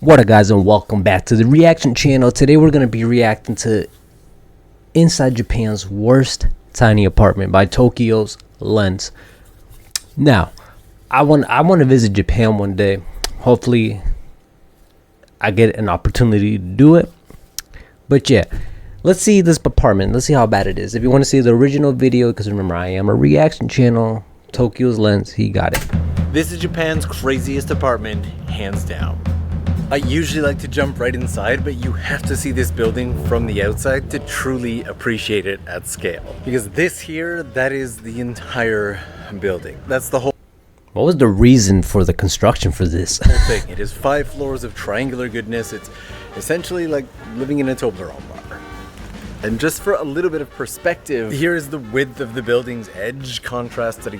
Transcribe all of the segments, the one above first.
What up, guys, and welcome back to the reaction channel. Today we're going to be reacting to Inside Japan's Worst Tiny Apartment by Tokyo's Lens. Now, I want to visit Japan one day. Hopefully I get an opportunity to do it. But yeah, let's see this apartment. Let's see how bad it is. If you want to see the original video, because remember, I am a reaction channel, Tokyo's Lens, he got it. This is Japan's craziest apartment, hands down. I usually like to jump right inside, but you have to see this building from the outside to truly appreciate it at scale. Because this here, that is the entire building. That's the whole What was the reason for the construction for this? thing. It is 5 floors of triangular goodness. It's essentially like living in a Toblerone bar. And just for a little bit of perspective, here is the width of the building's edge contrasted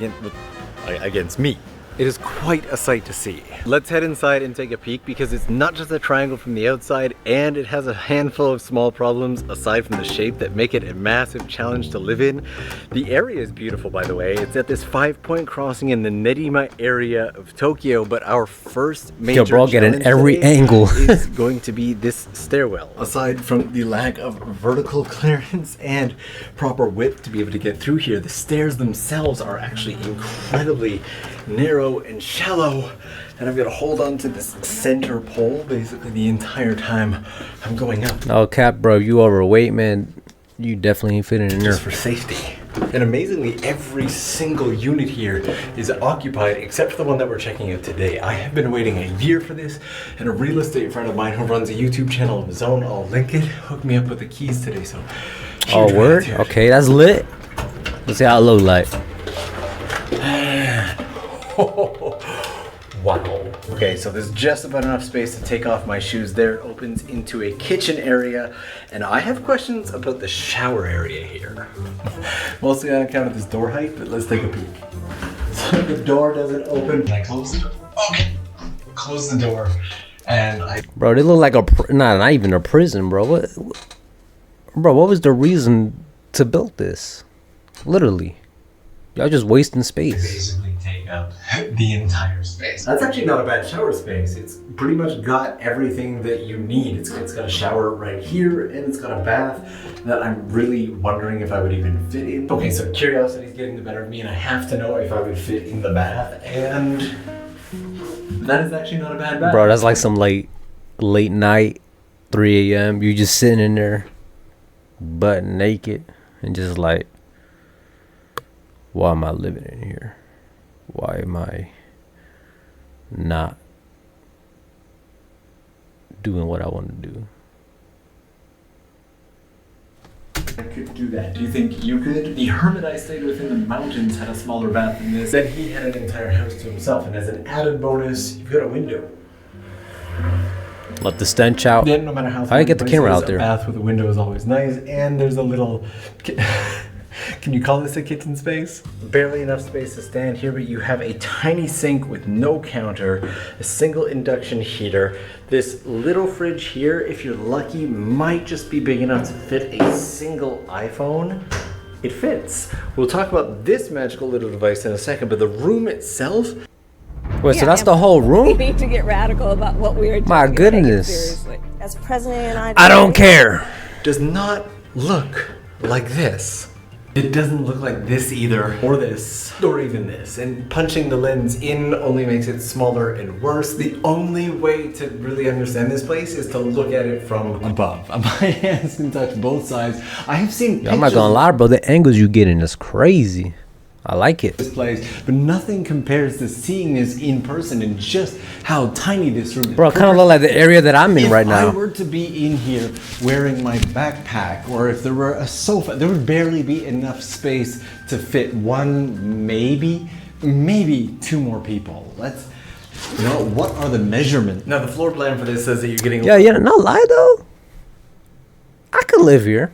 against me. It is quite a sight to see. Let's head inside and take a peek, because it's not just a triangle from the outside, and it has a handful of small problems aside from the shape that make it a massive challenge to live in. The area is beautiful, by the way. It's at this 5-point crossing in the Nerima area of Tokyo, but our first major Yo, bro, get in challenge every today angle. is going to be this stairwell. Aside from the lack of vertical clearance and proper width to be able to get through here, the stairs themselves are actually incredibly narrow and shallow, and I've got to hold on to this center pole basically the entire time I'm going up. Oh, cap, bro, you overweight, man. You definitely ain't fitting in there. Just for safety. And amazingly, every single unit here is occupied except for the one that we're checking out today. I have been waiting a year for this, and a real estate friend of mine who runs a YouTube channel of his own, I'll link it, hooked me up with the keys today. So Oh, huge word? gratitude. Okay, that's lit. Let's see how it look like. Wow. Okay, so there's just about enough space to take off my shoes there. It opens into a kitchen area, and I have questions about the shower area here. Mostly on account of this door height, but let's take a peek. So the door doesn't open. I close it. Okay. Close the door, and I. Bro, they look like not even a prison, bro. What was the reason to build this? Literally. Y'all just wasting space. Basically take up the entire space. That's actually not a bad shower space. It's pretty much got everything that you need. It's got a shower right here, and it's got a bath that I'm really wondering if I would even fit in. Okay, so curiosity's getting the better of me, and I have to know if I would fit in the bath, and that is actually not a bad bath. Bro, that's like some late night, 3 a.m. You just sitting in there, butt naked, and just like, why am I living in here? Why am I not doing what I want to do? I could do that. Do you think you could? The hermit I stayed with in the mountains had a smaller bath than this. Then he had an entire house to himself, and as an added bonus, you've got a window. Let the stench out. Then no matter how How do you get the camera out there? A bath with a window is always nice, and there's a little. Can you call this a kitchen space? Barely enough space to stand here, but you have a tiny sink with no counter, a single induction heater. This little fridge here, if you're lucky, might just be big enough to fit a single iPhone. It fits. We'll talk about this magical little device in a second, but the room itself. Wait, so that's the whole We room? need to get radical about what we are doing. My and take it goodness. seriously. As president and I don't care. Does not look like this. It doesn't look like this either, or this, or even this. And punching the lens in only makes it smaller and worse. The only way to really understand this place is to look at it from above. My hands can touch both sides. I have seen I'm not gonna lie, bro. The angles you getting is crazy. I like it. this place, but nothing compares to seeing this in person and just how tiny this room is. Bro, it kind of look like the area that I'm in right If I now. were to be in here wearing my backpack, or if there were a sofa, there would barely be enough space to fit one, maybe 2 more people. Let's, what are the measurements? Now the floor plan for this says that you're getting. Yeah, no lie though. I could live here.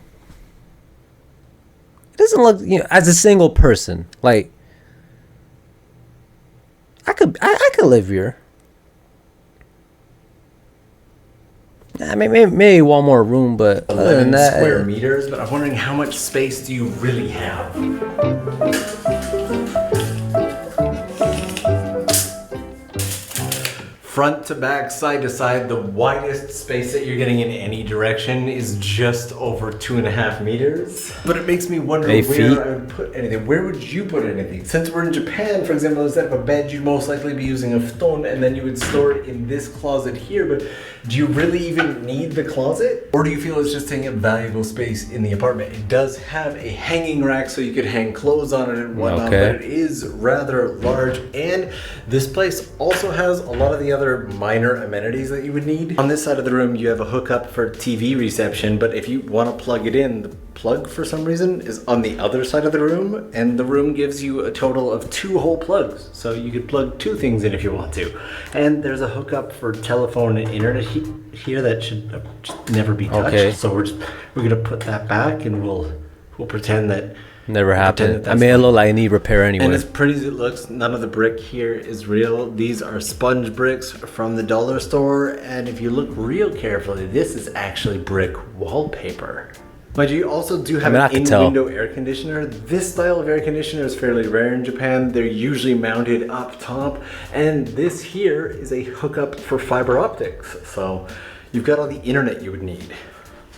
It doesn't look, as a single person, like I could live here. I mean, maybe one more room, but other 11 than that, square meters, but I'm wondering how much space do you really have? Front to back, side to side, the widest space that you're getting in any direction is just over 2.5 meters. But it makes me wonder where I would put anything. Where would you put anything? Since we're in Japan, for example, instead of a bed, you'd most likely be using a futon, and then you would store it in this closet here. But do you really even need the closet? Or do you feel it's just taking up valuable space in the apartment? It does have a hanging rack so you could hang clothes on it and whatnot, but it is rather large. And this place also has a lot of the other minor amenities that you would need. On this side of the room, you have a hookup for TV reception, but if you want to plug it in, the plug for some reason is on the other side of the room, and the room gives you a total of 2 whole plugs. So you could plug 2 things in if you want to. And there's a hookup for telephone and internet here that should just never be touched. Okay. So we're gonna put that back, and we'll pretend that never happened. I mean, it look like it need repair anyway. And as pretty as it looks, none of the brick here is real. These are sponge bricks from the dollar store, and if you look real carefully, this is actually brick wallpaper. But you also do have an in-window air conditioner. This style of air conditioner is fairly rare in Japan. They're usually mounted up top, and this here is a hookup for fiber optics. So you've got all the internet you would need.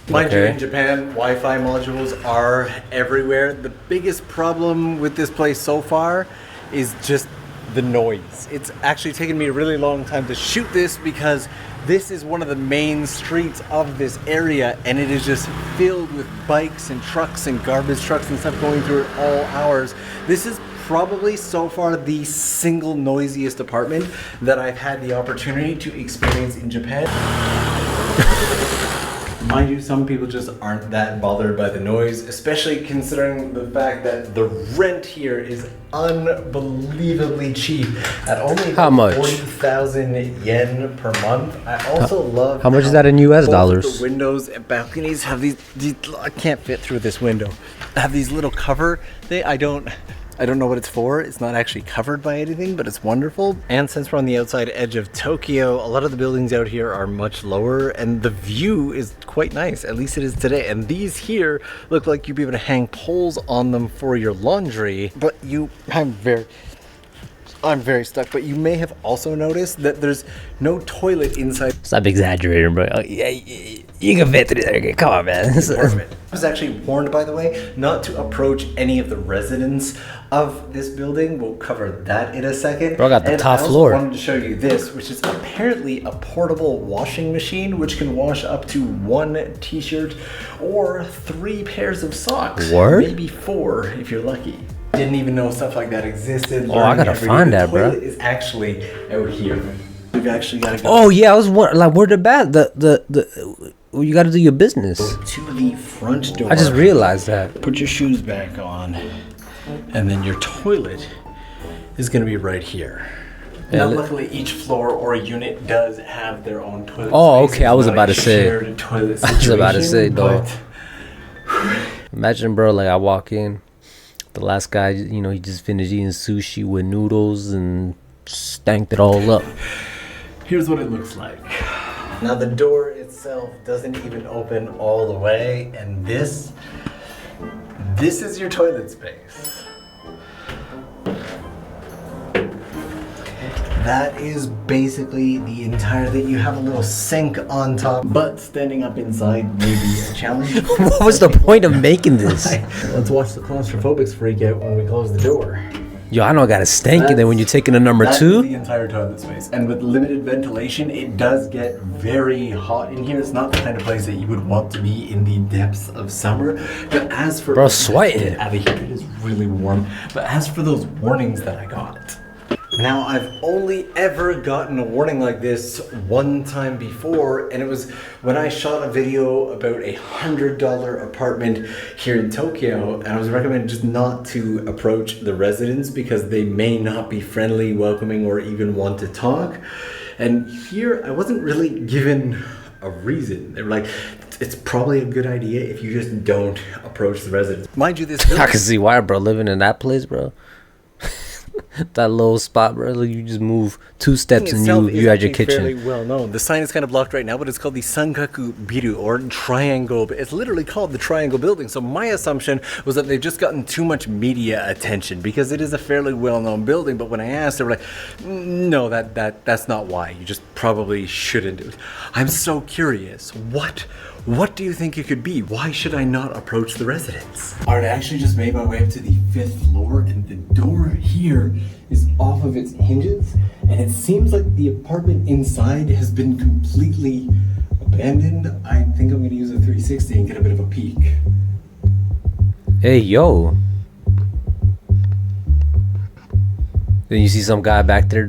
Mind you, in Japan, Wi-Fi modules are everywhere. The biggest problem with this place so far is just the noise. It's actually taken me a really long time to shoot this because this is one of the main streets of this area, and it is just filled with bikes and trucks and garbage trucks and stuff going through it all hours. This is probably so far the single noisiest apartment that I've had the opportunity to experience in Japan. Mind you, some people just aren't that bothered by the noise, especially considering the fact that the rent here is unbelievably cheap at only 40,000 yen per month. I also love how much is that in US dollars? The windows and balconies have these I can't fit through this window. Have these little cover thing. I don't know what it's for. It's not actually covered by anything, but it's wonderful. And since we're on the outside edge of Tokyo, a lot of the buildings out here are much lower, and the view is quite nice. At least it is today. And these here look like you'd be able to hang poles on them for your laundry. But I'm very stuck. But you may have also noticed that there's no toilet inside. Stop exaggerating, bro. You can fit through there. Come on, man. I was actually warned, by the way, not to approach any of the residents of this building. We'll cover that in a second. Bro, I got the top floor. I wanted to show you this, which is apparently a portable washing machine, which can wash up to 1 t-shirt or 3 pairs of socks. Word? Maybe 4 if you're lucky. Didn't even know stuff like that existed. Oh, I gotta find that, bro. The toilet is actually out here. We've actually got to go. Oh yeah, I was like, where the bat? You got to do your business. To the front door. I just realized that. Put your shoes back on, and then your toilet is going to be right here. Now, luckily, each floor or unit does have their own toilet. Oh, okay. I was about to say. Though. Imagine, bro, like I walk in, the last guy, he just finished eating sushi with noodles and stanked it all up. Here's what it looks like. Now the door itself doesn't even open all the way, and this is your toilet space. That is basically the entire thing. You have a little sink on top, but standing up inside may be a challenge. What was the point of making this? Let's watch the claustrophobics freak out when we close the door. Yo, I know I got a stank, and then when you're taking a number 2. That's the entire toilet space. And with limited ventilation, it does get very hot in here. It's not the kind of place that you would want to be in the depths of summer. But as for... Bro, sweating. Out of here, it is really warm. But as for those warnings that I got... Now, I've only ever gotten a warning like this one time before, and it was when I shot a video about a $100 apartment here in Tokyo, and I was recommended just not to approach the residents because they may not be friendly, welcoming, or even want to talk. And here, I wasn't really given a reason. They were like, it's probably a good idea if you just don't approach the residents. Mind you, this... I can see why, bro, living in that place, bro. That little spot, bro. Like, you just move 2 steps and itself is you had your actually fairly kitchen. well known. The sign is kind of blocked right now, but it's called the Sankaku Biru, or Triangle. It's literally called the Triangle Building. So my assumption was that they've just gotten too much media attention because it is a fairly well-known building. But when I asked, they were like, "No, that's not why. You just probably shouldn't do it." I'm so curious. What do you think it could be? Why should I not approach the residence? Alright, I actually just made my way up to the 5th floor, and the door here is off of its hinges, and it seems like the apartment inside has been completely abandoned. I think I'm gonna use a 360 and get a bit of a peek. Hey, yo. Then you see some guy back there.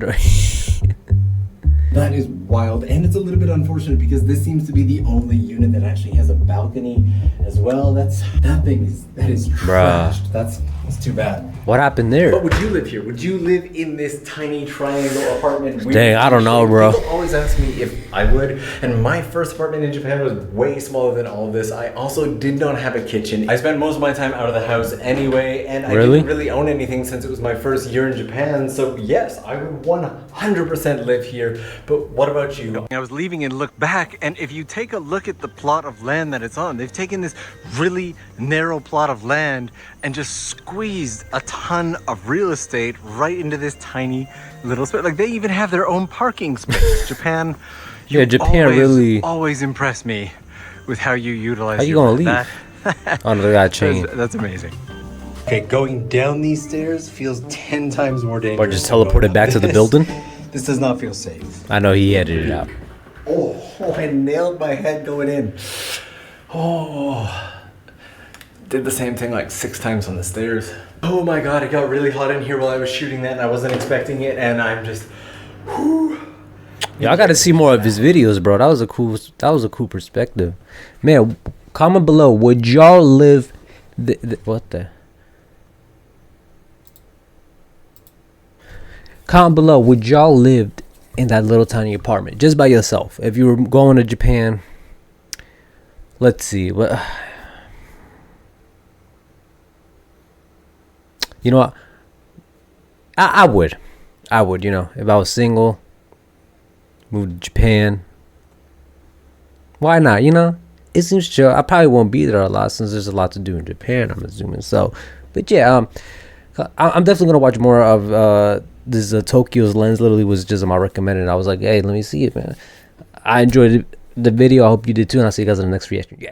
That is wild, and it's a little bit unfortunate because this seems to be the only unit that actually has a balcony as well. That is trashed. That's too bad. What happened there? But would you live here? Would you live in this tiny triangle apartment? Dang, I don't know, bro. People always ask me if I would, and my first apartment in Japan was way smaller than all of this. I also did not have a kitchen. I spent most of my time out of the house anyway, and I didn't really own anything since it was my first year in Japan. So yes, I would 100% live here. But what about you? I was leaving and looked back, and if you take a look at the plot of land that it's on, they've taken this really narrow plot of land and just squeezed a ton of real estate right into this tiny little space. Like, they even have their own parking space. Japan, Japan really always impress me with how you utilize. How you gonna leave? Oh, no, they got chained. That's amazing. Okay, going down these stairs feels 10 times more dangerous. Or just teleport it back to the building? This does not feel safe. I know he edited it out. Oh, I nailed my head going in. Oh. Did the same thing like 6 times on the stairs. Oh my god, it got really hot in here while I was shooting that, and I wasn't expecting it, and I'm just, whew. Yeah, I gotta see more of his videos, bro. That was a cool perspective. Man, comment below. Would y'all live? What the? Comment below. Would y'all live in that little tiny apartment just by yourself? If you were going to Japan, let's see what. You know what? I would. You know, if I was single, moved to Japan. Why not? You know, it seems chill. I probably won't be there a lot since there's a lot to do in Japan, I'm assuming. So, but yeah, I'm definitely gonna watch more of this. Tokyo's Lens literally was just on my recommended. I was like, hey, let me see it, man. I enjoyed the video. I hope you did too, and I'll see you guys in the next reaction. Yeah.